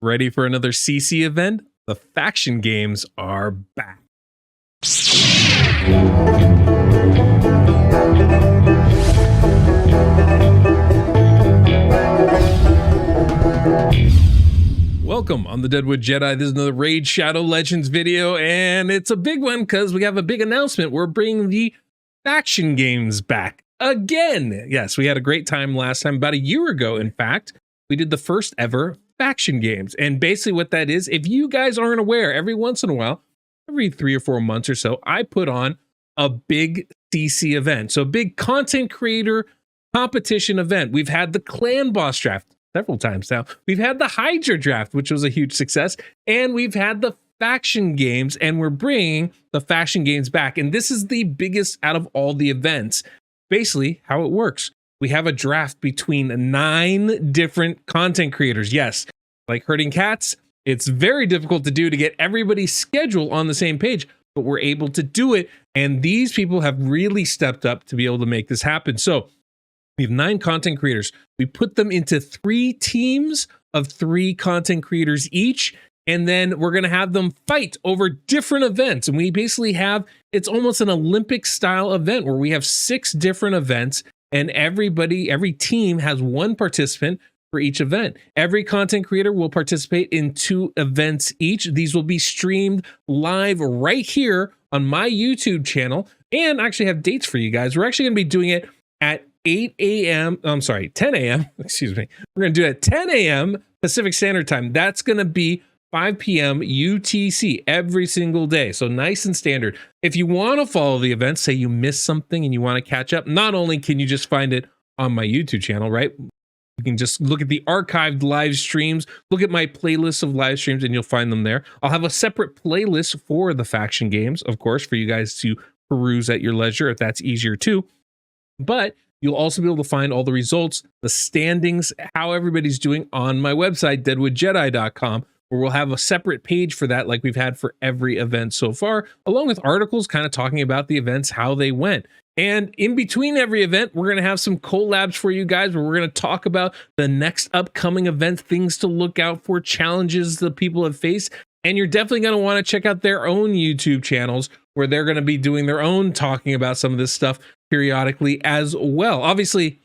Ready for another CC event? The faction games are back. Welcome on the Deadwood Jedi. This is another Raid Shadow Legends video, and it's a big one because we have a big announcement. We're bringing the faction games back again. Yes, we had a great time last time, about a year ago, in fact. We did the first ever faction games, and basically what that is, if you guys aren't aware, every once in a while, every 3 or 4 months or so, I put on a big CC event. So a big content creator competition event. We've had the clan boss draft several times now. We've had the Hydra draft, which was a huge success, and we've had the faction games, and we're bringing the faction games back. And this is the biggest out of all the events. Basically, how it works. We have a draft between 9 different content creators. Yes, like herding cats, it's very difficult to do to get everybody's schedule on the same page, but we're able to do it. And these people have really stepped up to be able to make this happen. So we have 9 content creators. We put them into 3 teams of 3 content creators each. And then we're going to have them fight over different events. And we basically have, it's almost an Olympic style event where we have 6 different events. And every team has 1 participant for each event. Every content creator will participate in 2 events each. These will be streamed live right here on my YouTube channel, and I actually have dates for you guys. We're actually going to be doing it at 10 a.m. Excuse me. We're going to do it at 10 a.m. Pacific Standard Time. That's going to be 5 p.m. UTC every single day. So nice and standard. If you want to follow the event, say you missed something and you want to catch up, not only can you just find it on my YouTube channel, right? You can just look at the archived live streams, look at my playlist of live streams, and you'll find them there. I'll have a separate playlist for the faction games, of course, for you guys to peruse at your leisure if that's easier too. But you'll also be able to find all the results, the standings, how everybody's doing on my website, deadwoodjedi.com. where we'll have a separate page for that like we've had for every event so far, along with articles kind of talking about the events, how they went. And in between every event, we're going to have some collabs for you guys where we're going to talk about the next upcoming events, things to look out for, challenges that people have faced. And you're definitely going to want to check out their own YouTube channels where they're going to be doing their own talking about some of this stuff periodically as well. Obviously,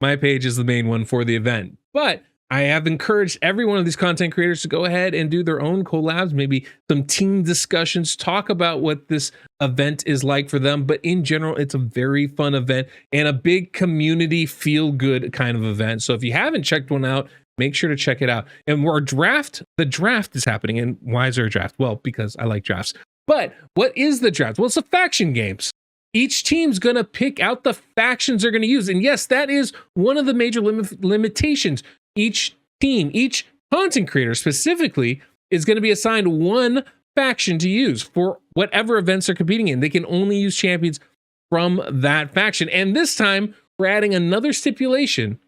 my page is the main one for the event, but I have encouraged every one of these content creators to go ahead and do their own collabs, maybe some team discussions, talk about what this event is like for them. But in general, it's a very fun event and a big community feel-good kind of event. So if you haven't checked one out, make sure to check it out. And the draft is happening. And why is there a draft? Well, because I like drafts. But what is the draft? Well, it's a faction games. Each team's going to pick out the factions they're going to use. And yes, that is one of the major limitations. Each team, each content creator specifically, is going to be assigned 1 faction to use for whatever events they're competing in. They can only use champions from that faction. And this time, we're adding another stipulation: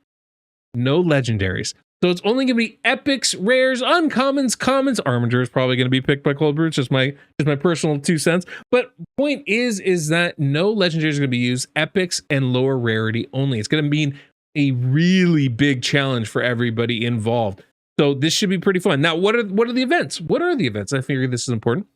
no legendaries. So it's only going to be epics, rares, uncommons, commons. Armiger is probably going to be picked by Cold Brew. It's just my personal 2 cents. But point is that no legendaries are going to be used. Epics and lower rarity only. It's going to mean a really big challenge for everybody involved. So this should be pretty fun. Now, what are the events? What are the events? I figured this is important.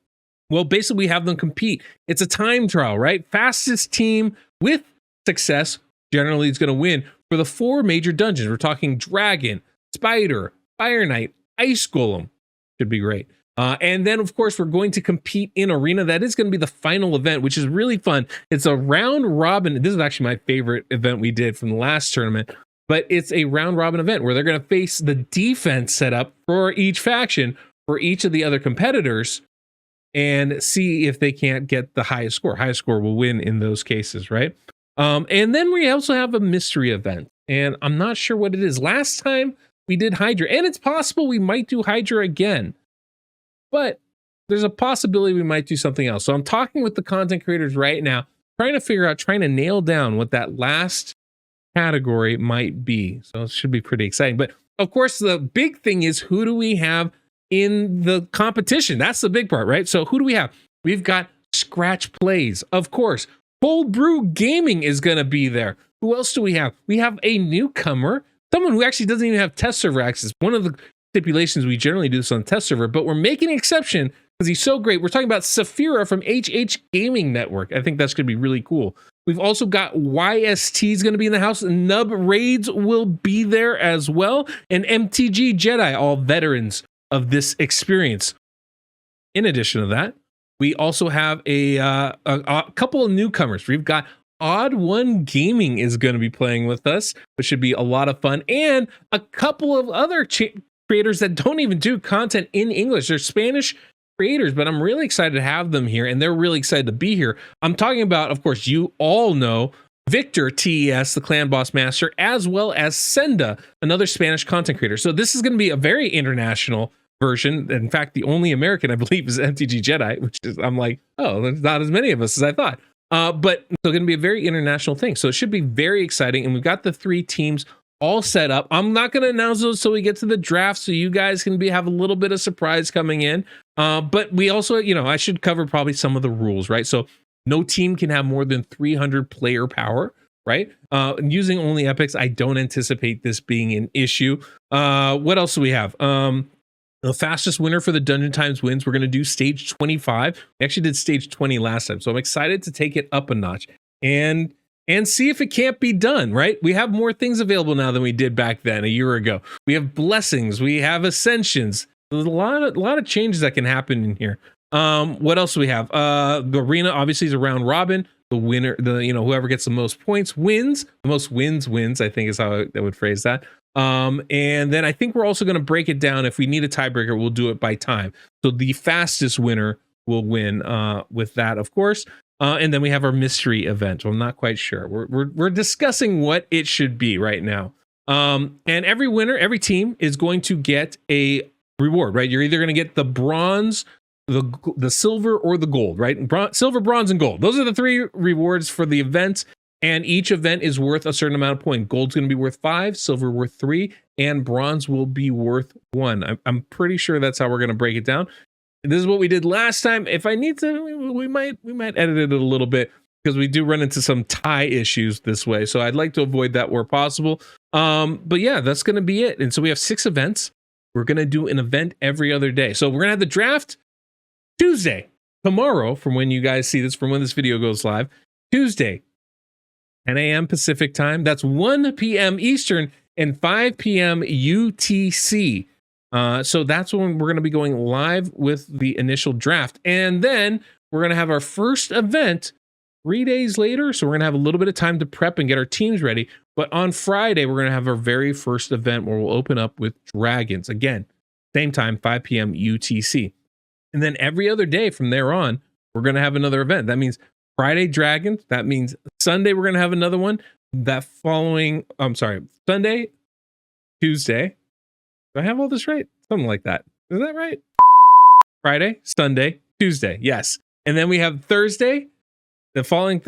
Well, basically, we have them compete. It's a time trial, right? Fastest team with success generally is going to win for the 4 major dungeons. We're talking Dragon, Spider, Fire Knight, Ice Golem. Should be great. And then, of course, we're going to compete in Arena. That is going to be the final event, which is really fun. It's a round robin. This is actually my favorite event we did from the last tournament. But it's a round robin event where they're going to face the defense setup for each faction, for each of the other competitors, and see if they can't get the highest score. Highest score will win in those cases, right? And then we also have a mystery event. And I'm not sure what it is. Last time we did Hydra, and it's possible we might do Hydra again. But there's a possibility we might do something else. So I'm talking with the content creators right now, trying to nail down what that last category might be. So it should be pretty exciting. But of course, the big thing is, who do we have in the competition? That's the big part, right? So who do we have? We've got Scratch Plays, of course. Cold Brew Gaming is going to be there. Who else do we have? We have a newcomer, someone who actually doesn't even have test server access. One of the stipulations, we generally do this on the test server, but we're making an exception because he's so great. We're talking about Saphira from HH Gaming Network. I think that's going to be really cool. We've also got YST is going to be in the house. Nub Raids will be there as well. And MTG Jedi, all veterans of this experience. In addition to that, we also have a couple of newcomers. We've got Odd One Gaming is going to be playing with us, which should be a lot of fun. And a couple of other creators that don't even do content in English. They're Spanish creators, but I'm really excited to have them here, and they're really excited to be here. I'm talking about, of course, you all know Victor TES, the Clan Boss Master, as well as Senda, another Spanish content creator. So this is going to be a very international version. In fact, the only American I believe is MTG Jedi, which is, I'm like, oh, there's not as many of us as I thought. But it's going to be a very international thing. So it should be very exciting. And we've got the 3 teams all set up. I'm not going to announce those till we get to the draft, so you guys can have a little bit of surprise coming in. But we also, I should cover probably some of the rules, right? So no team can have more than 300 player power, right? Using only epics, I don't anticipate this being an issue. What else do we have? The fastest winner for the Dungeon Times wins. We're going to do stage 25. We actually did stage 20 last time, so I'm excited to take it up a notch and see if it can't be done, right? We have more things available now than we did back then a year ago. We have blessings, we have ascensions. There's a lot of changes that can happen in here. What else do we have? The arena obviously is a round robin. The winner, whoever gets the most points wins. The most wins, I think is how I would phrase that. And then I think we're also going to break it down. If we need a tiebreaker, we'll do it by time. So the fastest winner will win with that, of course. And then we have our mystery event. Well, I'm not quite sure. We're discussing what it should be right now. And every winner, every team is going to get a reward, right? You're either going to get the bronze, the silver, or the gold, right? Silver, bronze, and gold. Those are the 3 rewards for the event. And each event is worth a certain amount of points. Gold's going to be worth 5, silver worth 3, and bronze will be worth 1. I'm pretty sure that's how we're going to break it down. This is what we did last time. If I need to, we might edit it a little bit because we do run into some tie issues this way. So I'd like to avoid that where possible. But yeah, that's going to be it. And so we have 6 events. We're going to do an event every other day. So we're going to have the draft Tuesday, tomorrow, from when you guys see this, from when this video goes live. Tuesday, 10 a.m. Pacific time. That's 1 p.m. Eastern and 5 p.m. UTC. So that's when we're going to be going live with the initial draft. And then we're going to have our first event 3 days later. So we're going to have a little bit of time to prep and get our teams ready. But on Friday, we're going to have our very first event where we'll open up with dragons. Again, same time, 5 p.m. UTC. And then every other day from there on, we're going to have another event. That means Friday, dragons. That means Sunday, we're going to have another one. Sunday, Tuesday. Do I have all this right? Something like that. Is that right? Friday, Sunday, Tuesday. Yes. And then we have Thursday, the following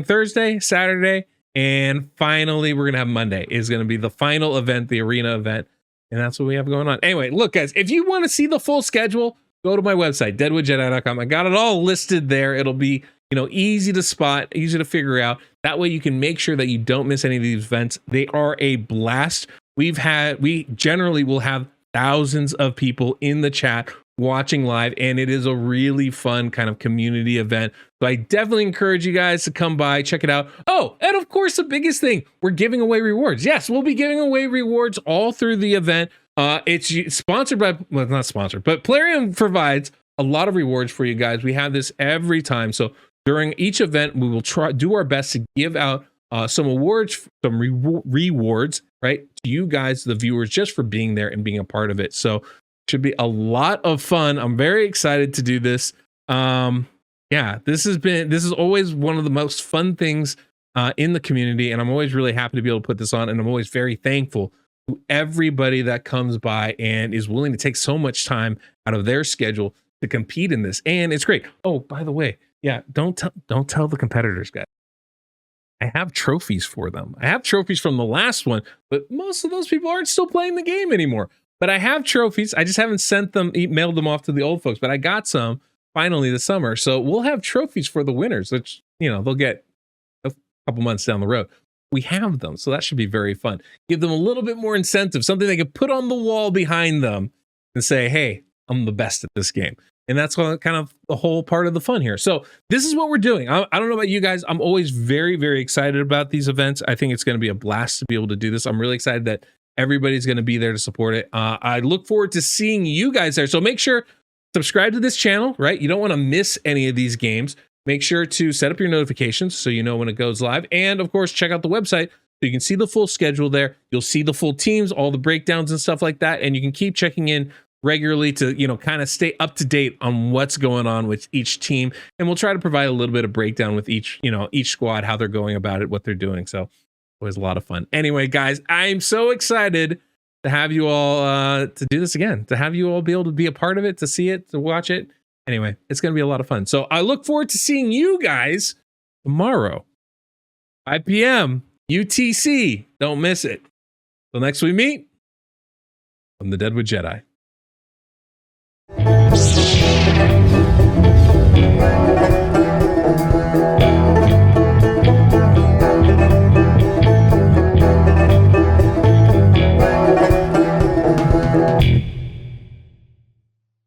Thursday, Saturday, and finally we're going to have Monday is going to be the final event, the arena event. And that's what we have going on. Anyway, look, guys, if you want to see the full schedule, go to my website, deadwoodjedi.com. I got it all listed there. It'll be, easy to spot, easy to figure out. That way you can make sure that you don't miss any of these events. They are a blast. We generally will have thousands of people in the chat watching live, and it is a really fun kind of community event. So I definitely encourage you guys to come by, check it out. Oh, and of course, the biggest thing, we're giving away rewards. Yes, we'll be giving away rewards all through the event. It's sponsored by, well, not sponsored, but Plarium provides a lot of rewards for you guys. We have this every time. So during each event, we will do our best to give out some awards, some rewards, right, to you guys, the viewers, just for being there and being a part of it. So it should be a lot of fun. I'm very excited to do this. Yeah, this is always one of the most fun things in the community, and I'm always really happy to be able to put this on, and I'm always very thankful to everybody that comes by and is willing to take so much time out of their schedule to compete in this. And it's great. Oh, by the way, yeah, don't tell the competitors, guys. I have trophies for them. I have trophies from the last one, but most of those people aren't still playing the game anymore. But I have trophies. I just haven't sent them, mailed them off to the old folks, but I got some finally this summer. So we'll have trophies for the winners, which, they'll get a couple months down the road. we have them. So that should be very fun. Give them a little bit more incentive, something they can put on the wall behind them and say, hey, I'm the best at this game. And that's kind of the whole part of the fun here. So this is what we're doing. I don't know about you guys. I'm always very, very excited about these events. I think it's going to be a blast to be able to do this. I'm really excited that everybody's going to be there to support it. I look forward to seeing you guys there. So make sure, subscribe to this channel, right? You don't want to miss any of these games. Make sure to set up your notifications so you know when it goes live. And of course, check out the website so you can see the full schedule there. You'll see the full teams, all the breakdowns and stuff like that. And you can keep checking in regularly to, you know, kind of stay up to date on what's going on with each team. And we'll try to provide a little bit of breakdown with each, you know, each squad, how they're going about it, what they're doing. So always a lot of fun. Anyway, guys, I'm so excited to have you all to do this again, to have you all be able to be a part of it, to see it, to watch it. Anyway, it's going to be a lot of fun. So I look forward to seeing you guys tomorrow, 5 p.m. UTC. Don't miss it. Till next we meet, I'm the Deadwood Jedi.